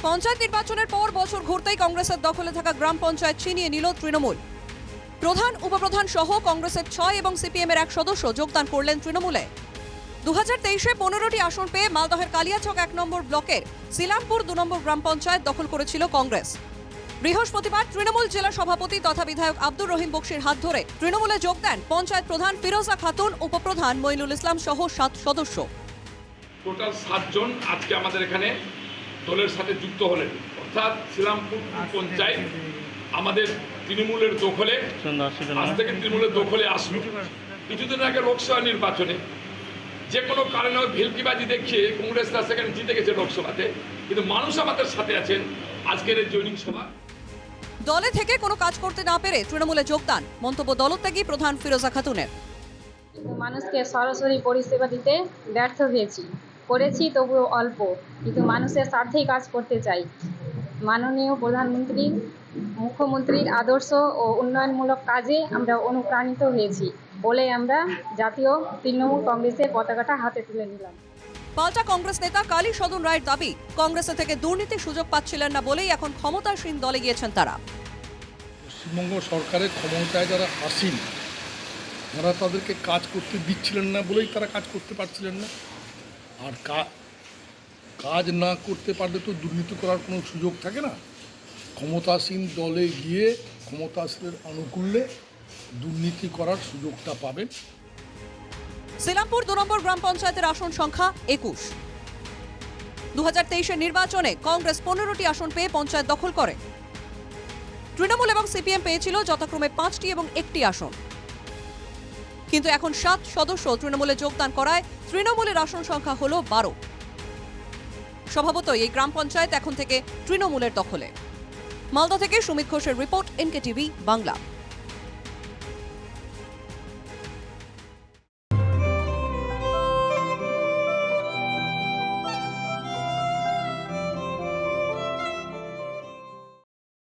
পঞ্চায়েত নির্বাচনের পর বছর ঘুরতেই কংগ্রেসের দখলে থাকা গ্রাম পঞ্চায়েত ছিনিয়ে নিল তৃণমূল। প্রধান উপপ্রধান সহ কংগ্রেসের 6 এবং সিপিএম-এর 1 সদস্য যোগদান করলেন তৃণমূলে। 2023-এ 15টি আসন পেয়ে মালদহের কালিয়াচক 1 নম্বর ব্লকের সিলামপুর 2 নম্বর গ্রাম পঞ্চায়েত দখল করেছিল কংগ্রেস। বৃহস্পতিবার তৃণমূল জেলা সভাপতি তথা বিধায়ক আব্দুর রহিম বক্সির হাত ধরে তৃণমূলে যোগ দেন পঞ্চায়েত প্রধান ফিরোজা খাতুন, উপপ্রধান মইনুল ইসলাম সহ 7 সদস্য। টোটাল 7 জন আজকে আমাদের এখানে দলের সাথে যুক্ত হলেন, অর্থাৎ শ্রীরামপুর পঞ্চায়েত আমাদের তৃণমূলের দখলে, আজ থেকে তৃণমূলের দখলে আসবে। কিছুদিন আগে লোকসভা নির্বাচনে যে কোনো কারণে ভেলকিবাজি দেখিয়ে কংগ্রেসরা সেখানে জিতে গেছে লোকসভাতে, কিন্তু মানুষ আমাদের সাথে আছেন আজকের এই জয়নিং সভা। দলে থেকে কোনো কাজ করতে না পেরে তৃণমূলে যোগদান, মন্তব্য দলত্যাগী প্রধান ফিরোজা খাতুনের। মানুষকে সরাসরি পরিষেবা দিতে ব্যর্থ করেছি তবুও অল্প, কিন্তু মানুষের স্বার্থেই কাজ করতে চাই। মাননীয় প্রধানমন্ত্রী, মুখ্যমন্ত্রীর আদর্শ ও উন্নয়নমূলক কাজে আমরা অনুপ্রাণিত হয়েছি বলে আমরা জাতীয় তৃণমূল কংগ্রেসের পতাকাটা হাতে তুলে নিলাম। পাল্টা কংগ্রেস নেতা কালী সদন রায়ের দাবি, কংগ্রেসে থেকে দুর্নীতির সুযোগ পাচ্ছিলেন না বলেই এখন ক্ষমতাসীন দলে গিয়েছেন তারা। পশ্চিমবঙ্গ সরকারের ক্ষমতায় যারা আসীন, যারা তাদেরকে কাজ করতে দিচ্ছিলেন না বলেই তারা কাজ করতে পারছিলেন না। আর কাজ না করতে পারলে তো দুর্নীতি করার কোনো সুযোগ থাকে না। ক্ষমতাসীন দলে গিয়ে ক্ষমতাসীনের আনুকূল্যে দুর্নীতি করার সুযোগটা পাবেন। সিলামপুর 2 নম্বর গ্রাম পঞ্চায়েতের আসন সংখ্যা 21। 2023-এর নির্বাচনে কংগ্রেস 15টি আসন পেয়ে পঞ্চায়েত দখল করে। তৃণমূল এবং সিপিএম পেয়েছিল যথাক্রমে 5টি এবং 1টি আসন। কিন্তু এখন 7 সদস্য তৃণমূলে যোগদান করায় তৃণমূলের আসন সংখ্যা হলো 12। স্বভাবতই এই গ্রাম পঞ্চায়েত এখন থেকে তৃণমূলের দখলে। মালদা থেকে সুমিত ঘোষের রিপোর্ট, NK টিভি বাংলা।